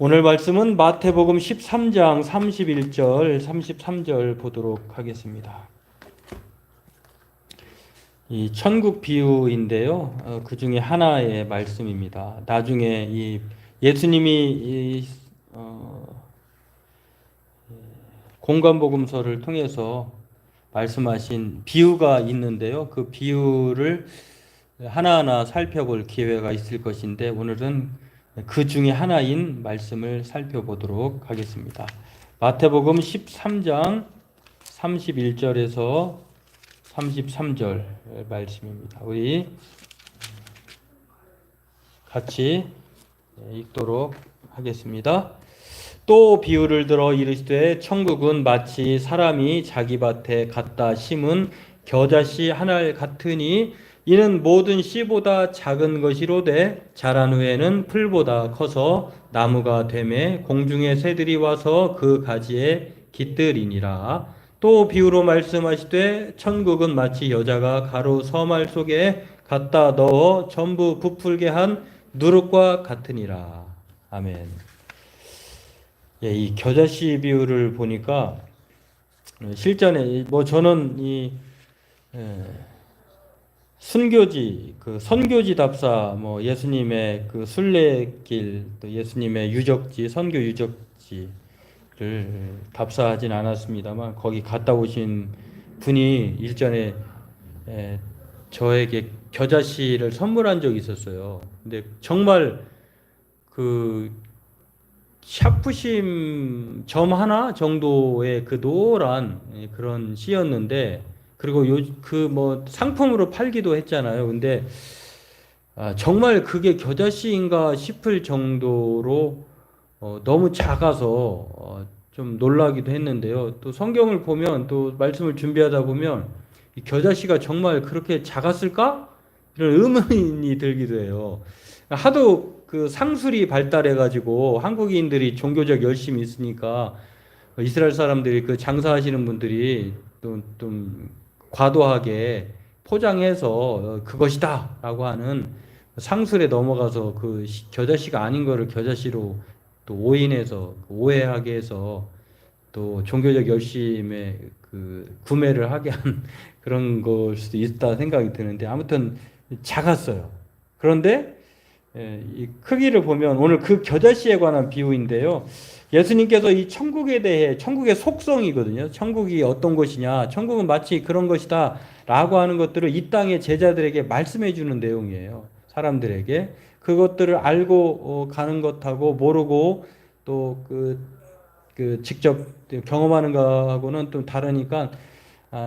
오늘 말씀은 마태복음 13장 31절, 33절 보도록 하겠습니다. 이 천국 비유인데요. 그 중에 하나의 말씀입니다. 나중에 이 예수님이 공관복음서를 통해서 말씀하신 비유가 있는데요. 그 비유를 하나하나 살펴볼 기회가 있을 것인데 오늘은 그 중에 하나인 말씀을 살펴보도록 하겠습니다. 마태복음 13장 31절에서 33절 말씀입니다. 우리 같이 읽도록 하겠습니다. 또 비유를 들어 이르시되 천국은 마치 사람이 자기 밭에 갖다 심은 겨자씨 하나 같으니 이는 모든 씨보다 작은 것이로되 자란 후에는 풀보다 커서 나무가 되매 공중의 새들이 와서 그 가지에 깃들이니라. 또 비유로 말씀하시되 천국은 마치 여자가 가루 서말 속에 갖다 넣어 전부 부풀게 한 누룩과 같으니라. 아멘. 예, 이 겨자씨 비유를 보니까 실전에 저는 이 순교지, 그 선교지 답사, 예수님의 그 순례길, 또 예수님의 유적지, 선교 유적지를 답사하진 않았습니다만 거기 갔다 오신 분이 일전에 저에게 겨자씨를 선물한 적이 있었어요. 근데 정말 그 샤프심 점 하나 정도의 그 노란 그런 씨였는데, 그리고 상품으로 팔기도 했잖아요. 근데 정말 그게 겨자씨인가 싶을 정도로 너무 작아서 좀 놀라기도 했는데요. 또 성경을 보면, 또 말씀을 준비하다 보면 이 겨자씨가 정말 그렇게 작았을까? 이런 의문이 들기도 해요. 하도 그 상술이 발달해가지고 한국인들이 종교적 열심이 있으니까 이스라엘 사람들이 그 장사하시는 분들이 좀 과도하게 포장해서 그것이다라고 하는 상술에 넘어가서 그 겨자씨가 아닌 거를 겨자씨로 또 오인해서 오해하게 해서 또 종교적 열심에 그 구매를 하게 한 그런 걸 수도 있다 생각이 드는데, 아무튼 작았어요. 그런데 이 크기를 보면 오늘 그 겨자씨에 관한 비유인데요. 예수님께서 이 천국에 대해, 천국의 속성이거든요. 천국이 어떤 것이냐, 천국은 마치 그런 것이다 라고 하는 것들을 이 땅의 제자들에게 말씀해 주는 내용이에요. 사람들에게 그것들을 알고 가는 것하고 모르고 또 직접 경험하는 것하고는 좀 다르니까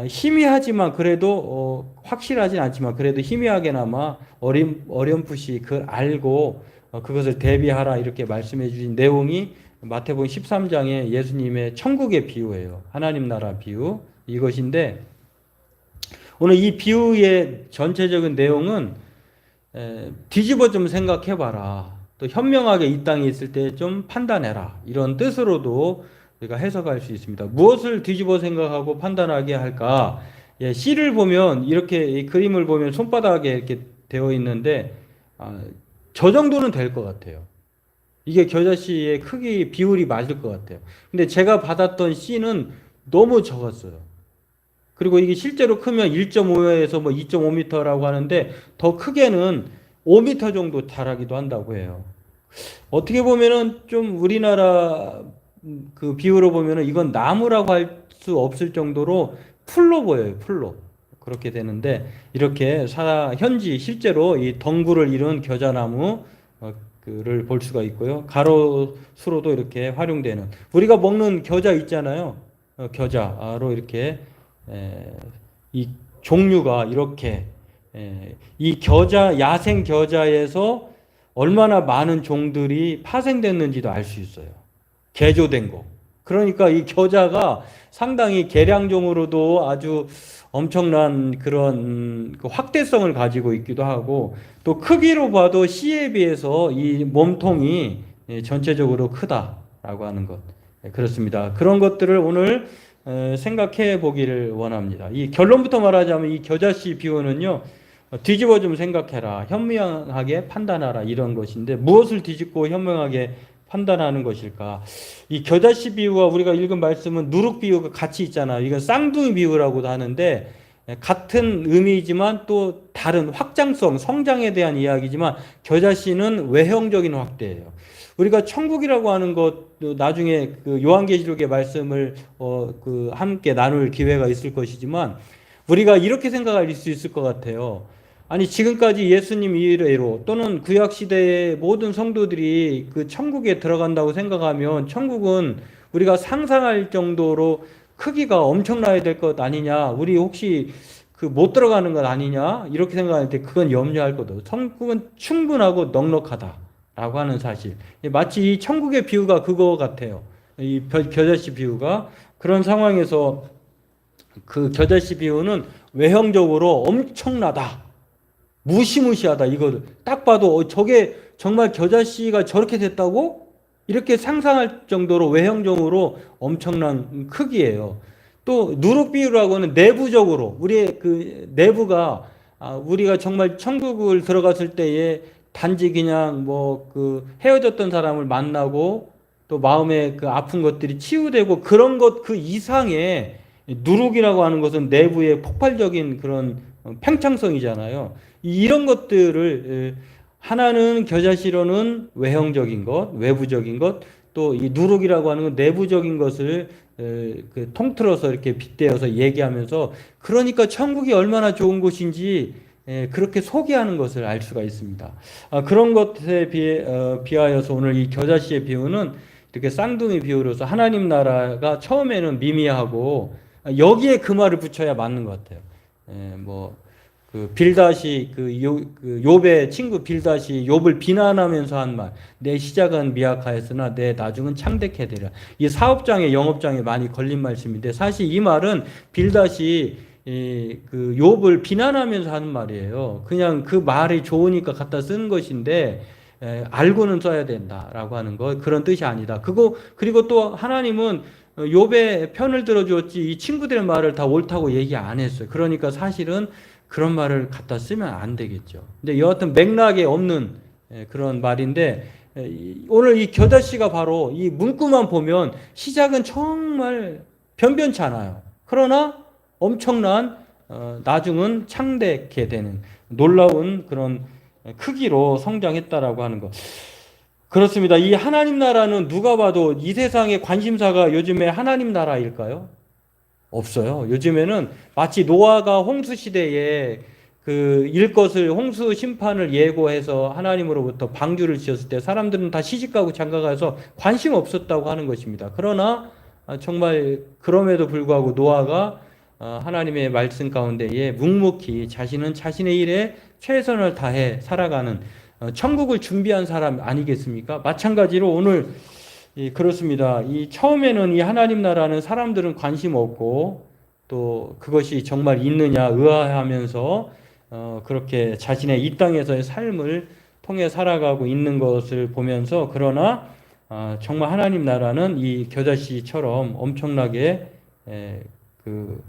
희미하지만 그래도 확실하진 않지만 그래도 희미하게나마 어렴풋이 그걸 알고 그것을 대비하라 이렇게 말씀해 주신 내용이 마태복음 13장의 예수님의 천국의 비유예요. 하나님 나라 비유 이것인데, 오늘 이 비유의 전체적인 내용은 뒤집어 좀 생각해 봐라, 또 현명하게 이 땅에 있을 때 좀 판단해라, 이런 뜻으로도 우리가 해석할 수 있습니다. 무엇을 뒤집어 생각하고 판단하게 할까? 씨를 보면 이렇게, 이 그림을 보면 손바닥에 이렇게 되어 있는데 저 정도는 될 것 같아요. 이게 겨자씨의 크기 비율이 맞을 것 같아요. 근데 제가 받았던 씨는 너무 적었어요. 그리고 이게 실제로 크면 1.5에서 2.5m라고 하는데 더 크게는 5m 정도 자라기도 한다고 해요. 어떻게 보면은 좀 우리나라 그 비유로 보면은 이건 나무라고 할 수 없을 정도로 풀로 보여요. 풀로. 그렇게 되는데, 이렇게 현지 실제로 이 덩굴을 이룬 겨자나무 를 볼 수가 있고요. 가로수로도 이렇게 활용되는, 우리가 먹는 겨자 있잖아요. 겨자로 이렇게 이 종류가 이렇게 이 겨자, 야생 겨자에서 얼마나 많은 종들이 파생됐는지도 알 수 있어요. 개조된 거. 그러니까 이 겨자가 상당히 개량종으로도 아주 엄청난 그런 확대성을 가지고 있기도 하고, 또 크기로 봐도 씨에 비해서 이 몸통이 전체적으로 크다라고 하는 것. 그렇습니다. 그런 것들을 오늘 생각해 보기를 원합니다. 이 결론부터 말하자면 이 겨자씨 비유는요, 뒤집어 좀 생각해라, 현명하게 판단하라, 이런 것인데, 무엇을 뒤집고 현명하게 판단하는 것일까? 이 겨자씨 비유와 우리가 읽은 말씀은 누룩 비유가 같이 있잖아요. 이건 쌍둥이 비유라고도 하는데 같은 의미이지만 또 다른 확장성, 성장에 대한 이야기지만 겨자씨는 외형적인 확대예요. 우리가 천국이라고 하는 것 나중에 그 요한계시록의 말씀을 함께 나눌 기회가 있을 것이지만 우리가 이렇게 생각할 수 있을 것 같아요. 아니 지금까지 예수님 이래로 또는 구약 시대의 모든 성도들이 그 천국에 들어간다고 생각하면 천국은 우리가 상상할 정도로 크기가 엄청나야 될 것 아니냐? 우리 혹시 그 못 들어가는 것 아니냐? 이렇게 생각하는데 그건 염려할 것도. 천국은 충분하고 넉넉하다라고 하는 사실. 마치 이 천국의 비유가 그거 같아요. 이 겨자씨 비유가 그런 상황에서 그 겨자씨 비유는 외형적으로 엄청나다. 무시무시하다. 이거 딱 봐도 저게 정말 겨자씨가 저렇게 됐다고? 이렇게 상상할 정도로 외형적으로 엄청난 크기예요. 또 누룩 비유라고 하는 내부적으로 우리의 그 내부가 우리가 정말 천국을 들어갔을 때에 단지 그냥 뭐 그 헤어졌던 사람을 만나고 또 마음에 그 아픈 것들이 치유되고 그런 것 그 이상의 누룩이라고 하는 것은 내부의 폭발적인 그런 팽창성이잖아요. 이런 것들을 하나는 겨자씨로는 외형적인 것, 외부적인 것, 또 이 누룩이라고 하는 건 내부적인 것을 그 통틀어서 이렇게 빗대어서 얘기하면서 그러니까 천국이 얼마나 좋은 곳인지 그렇게 소개하는 것을 알 수가 있습니다. 그런 것에 비하여서 오늘 이 겨자씨의 비유는 이렇게 쌍둥이 비유로서 하나님 나라가 처음에는 미미하고 여기에 그 말을 붙여야 맞는 것 같아요. 그 빌닷이 그 욥의 친구 빌닷이 욥을 비난하면서 한 말, 내 시작은 미약하였으나 내 나중은 창대케 되리라. 이 사업장에 영업장에 많이 걸린 말씀인데 사실 이 말은 빌닷이 그 욥을 비난하면서 하는 말이에요. 그냥 그 말이 좋으니까 갖다 쓰는 것인데 알고는 써야 된다라고 하는 거 그런 뜻이 아니다. 그리고 또 하나님은 욥의 편을 들어주었지 이 친구들의 말을 다 옳다고 얘기 안 했어요. 그러니까 사실은 그런 말을 갖다 쓰면 안 되겠죠. 근데 여하튼 맥락에 없는 그런 말인데 오늘 이 겨자씨가 바로 이 문구만 보면 시작은 정말 변변치 않아요. 그러나 엄청난 나중은 창대케 되는 놀라운 그런 크기로 성장했다라고 하는 것. 그렇습니다. 이 하나님 나라는 누가 봐도 이 세상의 관심사가 요즘에 하나님 나라일까요? 없어요. 요즘에는 마치 노아가 홍수 시대에 그 일것을 홍수 심판을 예고해서 하나님으로부터 방주를 지었을 때 사람들은 다 시집가고 장가가서 관심 없었다고 하는 것입니다. 그러나 정말 그럼에도 불구하고 노아가 하나님의 말씀 가운데에 묵묵히 자신은 자신의 일에 최선을 다해 살아가는 천국을 준비한 사람 아니겠습니까? 마찬가지로 오늘 그렇습니다. 이 처음에는 이 하나님 나라는 사람들은 관심 없고 또 그것이 정말 있느냐 의아해하면서 그렇게 자신의 이 땅에서의 삶을 통해 살아가고 있는 것을 보면서 그러나 정말 하나님 나라는 이 겨자씨처럼 엄청나게 그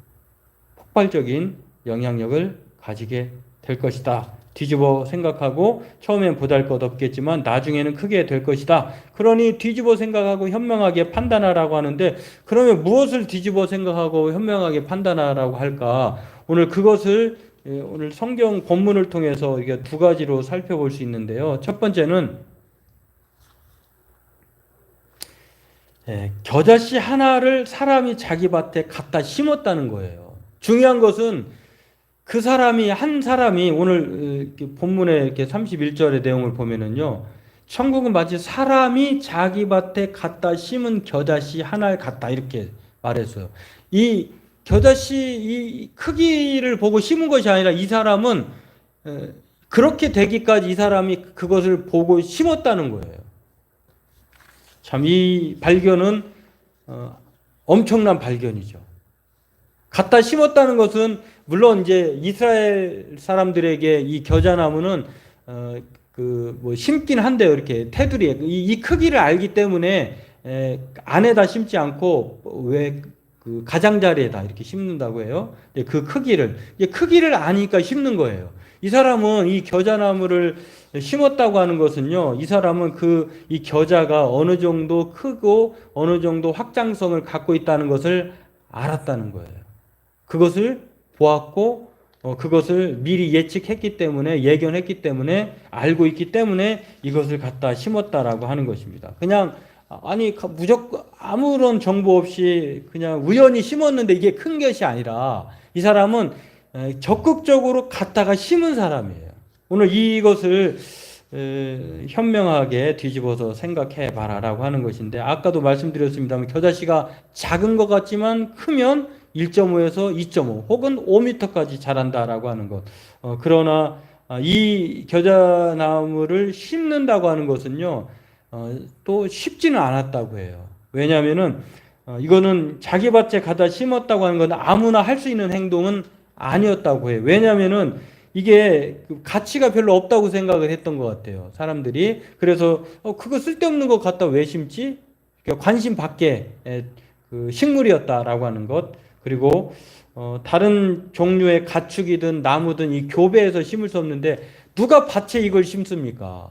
폭발적인 영향력을 가지게 될 것이다. 뒤집어 생각하고 처음엔 보잘것없겠지만 나중에는 크게 될 것이다. 그러니 뒤집어 생각하고 현명하게 판단하라고 하는데 그러면 무엇을 뒤집어 생각하고 현명하게 판단하라고 할까? 오늘 그것을 오늘 성경 본문을 통해서 이게 두 가지로 살펴볼 수 있는데요. 첫 번째는 겨자씨 하나를 사람이 자기 밭에 갖다 심었다는 거예요. 중요한 것은 그 사람이 한 사람이 오늘 본문의 이렇게 31절의 내용을 보면은요. 천국은 마치 사람이 자기 밭에 갖다 심은 겨자씨 하나를 갖다 이렇게 말했어요. 이 겨자씨 이 크기를 보고 심은 것이 아니라 이 사람은 그렇게 되기까지 이 사람이 그것을 보고 심었다는 거예요. 참 이 발견은 엄청난 발견이죠. 갖다 심었다는 것은 물론 이제 이스라엘 사람들에게 이 겨자나무는 그 뭐 심긴 한데요. 이렇게 테두리에 이 크기를 알기 때문에 안에다 심지 않고 왜 그 가장자리에다 이렇게 심는다고 해요. 그 크기를 아니까 심는 거예요. 이 사람은 이 겨자나무를 심었다고 하는 것은요, 이 사람은 이 겨자가 어느 정도 크고 어느 정도 확장성을 갖고 있다는 것을 알았다는 거예요. 그것을 보았고, 그것을 미리 예측했기 때문에, 예견했기 때문에, 알고 있기 때문에 이것을 갖다 심었다라고 하는 것입니다. 그냥, 아니, 무조건 아무런 정보 없이 그냥 우연히 심었는데 이게 큰 것이 아니라 이 사람은 적극적으로 갖다가 심은 사람이에요. 오늘 이것을 현명하게 뒤집어서 생각해 봐라라고 하는 것인데, 아까도 말씀드렸습니다만 겨자씨가 작은 것 같지만 크면 1.5에서 2.5 혹은 5m까지 자란다라고 하는 것. 그러나 이 겨자나무를 심는다고 하는 것은요, 또 쉽지는 않았다고 해요. 왜냐하면은 이거는 자기 밭에 가다 심었다고 하는 건 아무나 할 수 있는 행동은 아니었다고 해요. 왜냐하면은 이게 가치가 별로 없다고 생각을 했던 것 같아요, 사람들이. 그래서 그거 쓸데없는 거 갖다 왜 심지? 관심 밖의 그 식물이었다라고 하는 것. 그리고 다른 종류의 가축이든 나무든 이 교배에서 심을 수 없는데 누가 밭에 이걸 심습니까?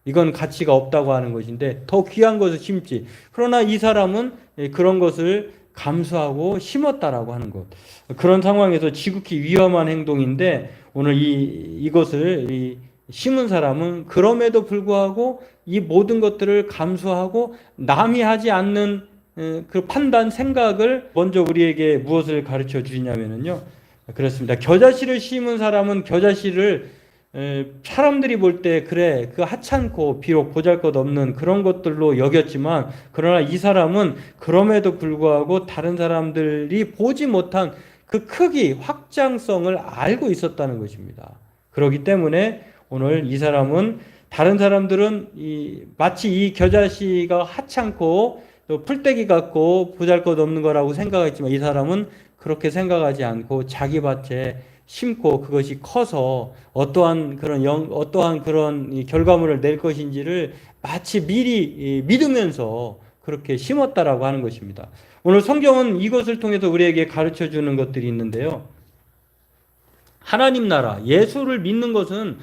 이건 가치가 없다고 하는 것인데 더 귀한 것을 심지. 그러나 이 사람은 그런 것을 감수하고 심었다라고 하는 것. 그런 상황에서 지극히 위험한 행동인데 오늘 이것을 심은 사람은 그럼에도 불구하고 이 모든 것들을 감수하고 남이 하지 않는 그 판단, 생각을 먼저 우리에게 무엇을 가르쳐 주시냐면요. 그렇습니다. 겨자씨를 심은 사람은 겨자씨를 사람들이 볼 때 그래 그 하찮고 비록 보잘것없는 그런 것들로 여겼지만, 그러나 이 사람은 그럼에도 불구하고 다른 사람들이 보지 못한 그 크기, 확장성을 알고 있었다는 것입니다. 그렇기 때문에 오늘 이 사람은, 다른 사람들은 마치 이 겨자씨가 하찮고 또 풀떼기 같고 보잘것없는 거라고 생각했지만 이 사람은 그렇게 생각하지 않고 자기 밭에 심고 그것이 커서 어떠한 그런 결과물을 낼 것인지를 마치 미리 믿으면서 그렇게 심었다라고 하는 것입니다. 오늘 성경은 이것을 통해서 우리에게 가르쳐 주는 것들이 있는데요. 하나님 나라, 예수를 믿는 것은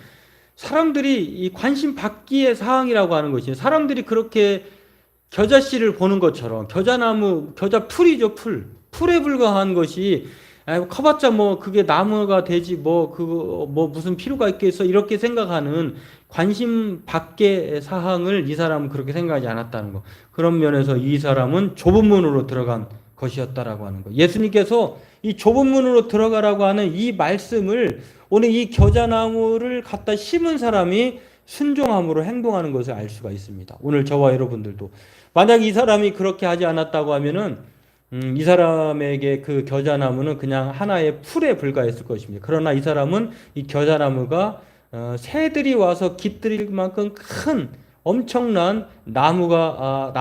사람들이 관심 받기의 사항이라고 하는 것이에요. 사람들이 그렇게 겨자씨를 보는 것처럼, 겨자나무, 겨자 풀이죠, 풀에 불과한 것이 커봤자 뭐 그게 나무가 되지 그거 무슨 필요가 있겠어, 이렇게 생각하는 관심 밖의 사항을 이 사람은 그렇게 생각하지 않았다는 것. 그런 면에서 이 사람은 좁은 문으로 들어간 것이었다라고 하는 것. 예수님께서 이 좁은 문으로 들어가라고 하는 이 말씀을 오늘 이 겨자나무를 갖다 심은 사람이 순종함으로 행동하는 것을 알 수가 있습니다. 오늘 저와 여러분들도 만약 이 사람이 그렇게 하지 않았다고 하면은 이 사람에게 그 겨자나무는 그냥 하나의 풀에 불과했을 것입니다. 그러나 이 사람은 이 겨자나무가 새들이 와서 깃들일 만큼 큰 엄청난 나무라고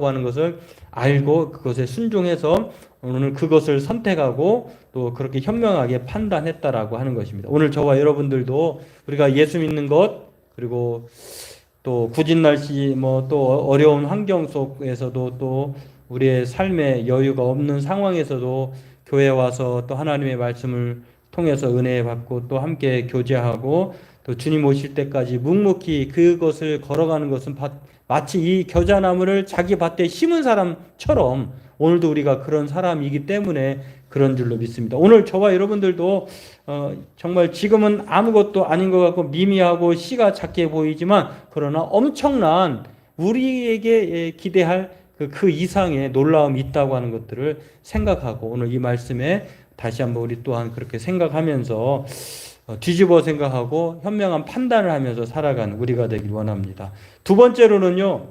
하는 것을 알고 그것에 순종해서 오늘 그것을 선택하고 또 그렇게 현명하게 판단했다라고 하는 것입니다. 오늘 저와 여러분들도 우리가 예수 믿는 것, 그리고 또 굳은 날씨 또 어려운 환경 속에서도 또 우리의 삶에 여유가 없는 상황에서도 교회에 와서 또 하나님의 말씀을 통해서 은혜 받고 또 함께 교제하고 또 주님 오실 때까지 묵묵히 그것을 걸어가는 것은 마치 이 겨자나무를 자기 밭에 심은 사람처럼 오늘도 우리가 그런 사람이기 때문에 그런 줄로 믿습니다. 오늘 저와 여러분들도 정말 지금은 아무것도 아닌 것 같고 미미하고 씨가 작게 보이지만 그러나 엄청난 우리에게 기대할 그 이상의 놀라움이 있다고 하는 것들을 생각하고 오늘 이 말씀에 다시 한번 우리 또한 그렇게 생각하면서 뒤집어 생각하고 현명한 판단을 하면서 살아가는 우리가 되길 원합니다. 두 번째로는요,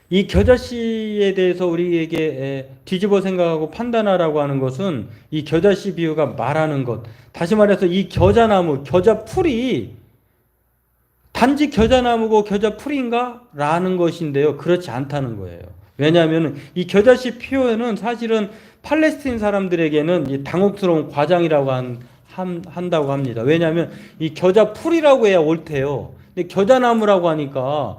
이 겨자씨에 대해서 우리에게 뒤집어 생각하고 판단하라고 하는 것은 이 겨자씨 비유가 말하는 것, 다시 말해서 이 겨자나무, 겨자풀이 단지 겨자나무고 겨자풀인가? 라는 것인데요. 그렇지 않다는 거예요. 왜냐하면 이 겨자씨 표현은 사실은 팔레스틴 사람들에게는 당혹스러운 과장이라고 한다고 합니다. 왜냐하면 이 겨자풀이라고 해야 옳대요. 근데 겨자나무라고 하니까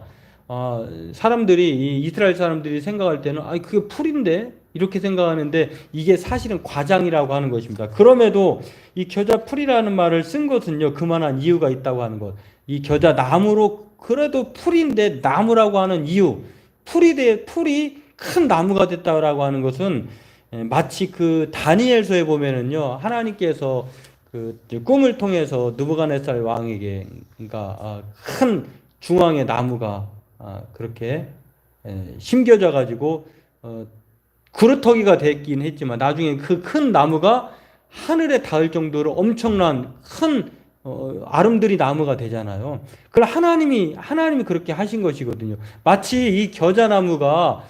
이 이스라엘 사람들이 생각할 때는 그게 풀인데 이렇게 생각하는데 이게 사실은 과장이라고 하는 것입니다. 그럼에도 이 겨자 풀이라는 말을 쓴 것은요, 그만한 이유가 있다고 하는 것. 이 겨자 나무로 그래도 풀인데 나무라고 하는 이유, 풀이 큰 나무가 됐다라고 하는 것은 마치 그 다니엘서에 보면은요, 하나님께서 그 꿈을 통해서 느부갓네살 왕에게, 그러니까 큰 중앙의 나무가 그렇게 심겨져 가지고 그루터기가 됐긴 했지만 나중에 그 큰 나무가 하늘에 닿을 정도로 엄청난 큰 아름드리 나무가 되잖아요. 그걸 하나님이 그렇게 하신 것이거든요. 마치 이 겨자나무가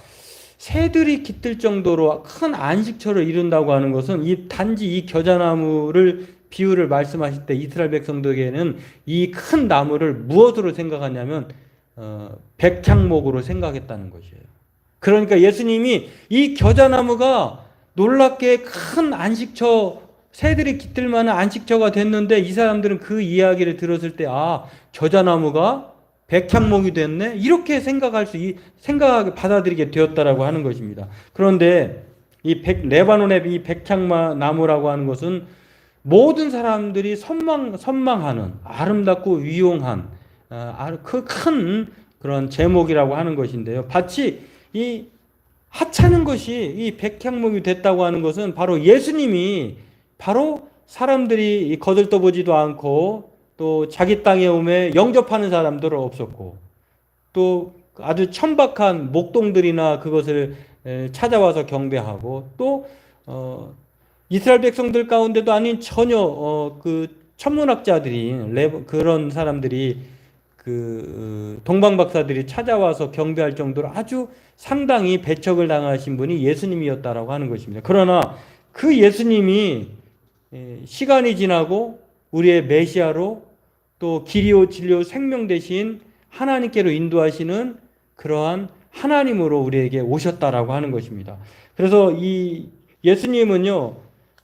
새들이 깃들 정도로 큰 안식처를 이룬다고 하는 것은 단지 이 겨자나무를 비유를 말씀하실 때 이스라엘 백성들에게는 이 큰 나무를 무엇으로 생각하냐면 백향목으로 생각했다는 것이에요. 그러니까 예수님이 이 겨자나무가 놀랍게 큰 안식처, 새들이 깃들 만한 안식처가 됐는데 이 사람들은 그 이야기를 들었을 때 겨자나무가 백향목이 됐네? 이렇게 생각하게 받아들이게 되었다라고 하는 것입니다. 그런데 레바논의 이 백향나무라고 하는 것은 모든 사람들이 선망하는 아름답고 위용한 그 큰 그런 제목이라고 하는 것인데요. 마치 이 하찮은 것이 이 백향목이 됐다고 하는 것은 바로 예수님이 바로 사람들이 거들떠보지도 않고 또 자기 땅에 오매 영접하는 사람들은 없었고 또 아주 천박한 목동들이나 그것을 찾아와서 경배하고 또 이스라엘 백성들 가운데도 아닌 전혀 그 천문학자들이 그런 사람들이 그 동방박사들이 찾아와서 경배할 정도로 아주 상당히 배척을 당하신 분이 예수님이었다라고 하는 것입니다. 그러나 그 예수님이 시간이 지나고 우리의 메시아로 또 길이요 진리요 생명 되신 하나님께로 인도하시는 그러한 하나님으로 우리에게 오셨다라고 하는 것입니다. 그래서 이 예수님은요,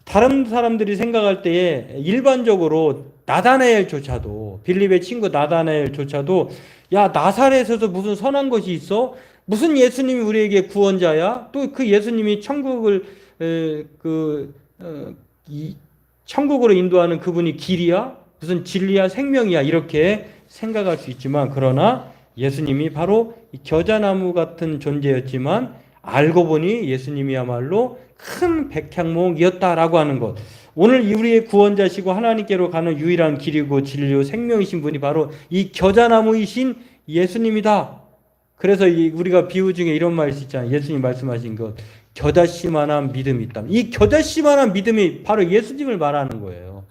다른 사람들이 생각할 때에 일반적으로 나다나엘조차도, 빌립의 친구 나다나엘조차도 야, 나사렛에서 무슨 선한 것이 있어? 무슨 예수님이 우리에게 구원자야? 또 그 예수님이 천국으로 인도하는 그분이 길이야? 무슨 진리야? 생명이야? 이렇게 생각할 수 있지만, 그러나 예수님이 바로 겨자나무 같은 존재였지만 알고 보니 예수님이야말로 큰 백향목이었다라고 하는 것. 오늘 우리의 구원자시고 하나님께로 가는 유일한 길이고 진리요 생명이신 분이 바로 이 겨자나무이신 예수님이다. 그래서 우리가 비유 중에 이런 말이 있잖아요. 예수님 말씀하신 것, 겨자씨만한 믿음이 있다. 이 겨자씨만한 믿음이 바로 예수님을 말하는 거예요.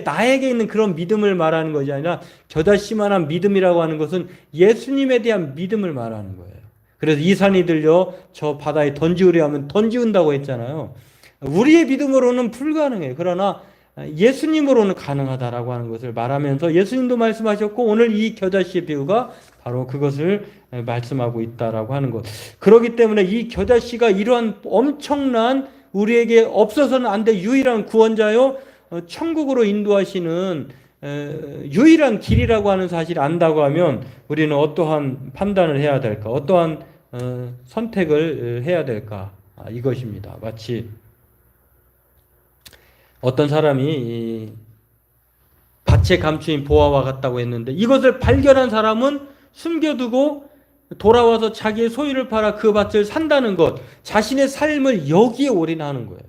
나에게 있는 그런 믿음을 말하는 것이 아니라 겨자씨만한 믿음이라고 하는 것은 예수님에 대한 믿음을 말하는 거예요. 그래서 이 산이 들려 저 바다에 던지우려 하면 던지운다고 했잖아요. 우리의 믿음으로는 불가능해요. 그러나 예수님으로는 가능하다라고 하는 것을 말하면서 예수님도 말씀하셨고 오늘 이 겨자씨의 비유가 바로 그것을 말씀하고 있다라고 하는 것. 그렇기 때문에 이 겨자씨가 이러한 엄청난 우리에게 없어서는 안 될 유일한 구원자요, 천국으로 인도하시는 유일한 길이라고 하는 사실을 안다고 하면 우리는 어떠한 판단을 해야 될까? 어떠한 선택을 해야 될까? 이것입니다. 마치 어떤 사람이 밭에 감추인 보화와 같다고 했는데 이것을 발견한 사람은 숨겨두고 돌아와서 자기의 소유를 팔아 그 밭을 산다는 것, 자신의 삶을 여기에 올인하는 거예요.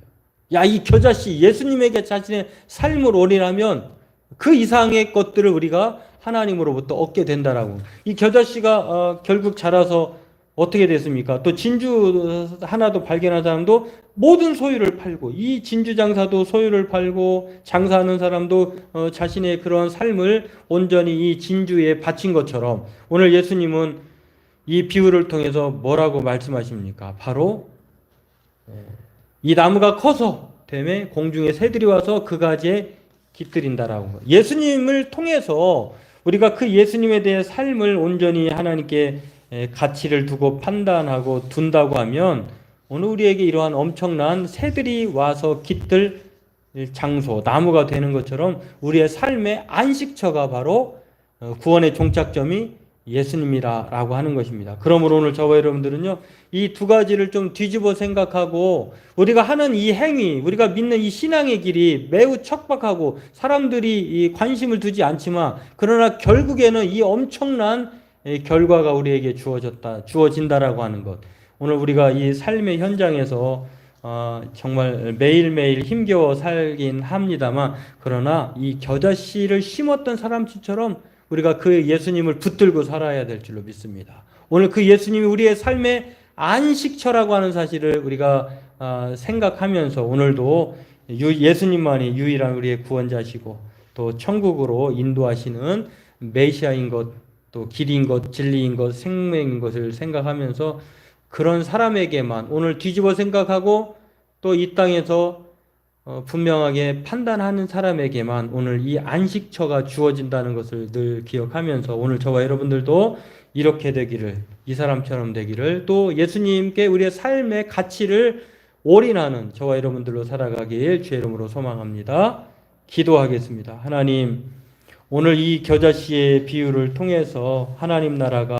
야, 이 겨자씨, 예수님에게 자신의 삶을 올인하면 그 이상의 것들을 우리가 하나님으로부터 얻게 된다라고. 이 겨자씨가 결국 자라서 어떻게 됐습니까? 또 진주 하나도 발견한 사람도 모든 소유를 팔고, 이 진주 장사도 소유를 팔고, 장사하는 사람도 자신의 그런 삶을 온전히 이 진주에 바친 것처럼 오늘 예수님은 이 비유를 통해서 뭐라고 말씀하십니까? 바로 이 나무가 커서 되매 공중에 새들이 와서 그 가지에 깃들인다라고. 예수님을 통해서 우리가 그 예수님에 대해 삶을 온전히 하나님께 가치를 두고 판단하고 둔다고 하면 오늘 우리에게 이러한 엄청난 새들이 와서 깃들 장소, 나무가 되는 것처럼 우리의 삶의 안식처가 바로 구원의 종착점이 예수님이라고 하는 것입니다. 그러므로 오늘 저와 여러분들은요, 이 두 가지를 좀 뒤집어 생각하고 우리가 하는 이 행위, 우리가 믿는 이 신앙의 길이 매우 척박하고 사람들이 이 관심을 두지 않지만 그러나 결국에는 이 엄청난 결과가 우리에게 주어진다라고 하는 것. 오늘 우리가 이 삶의 현장에서 정말 매일매일 힘겨워 살긴 합니다만 그러나 이 겨자씨를 심었던 사람처럼 우리가 그 예수님을 붙들고 살아야 될 줄로 믿습니다. 오늘 그 예수님이 우리의 삶의 안식처라고 하는 사실을 우리가 생각하면서 오늘도 예수님만이 유일한 우리의 구원자시고 또 천국으로 인도하시는 메시아인 것, 또 길인 것, 진리인 것, 생명인 것을 생각하면서 그런 사람에게만 오늘 뒤집어 생각하고 또 이 땅에서 분명하게 판단하는 사람에게만 오늘 이 안식처가 주어진다는 것을 늘 기억하면서 오늘 저와 여러분들도 이렇게 되기를, 이 사람처럼 되기를, 또 예수님께 우리의 삶의 가치를 올인하는 저와 여러분들로 살아가길 주의 이름으로 소망합니다. 기도하겠습니다. 하나님, 오늘 이 겨자씨의 비유를 통해서 하나님 나라가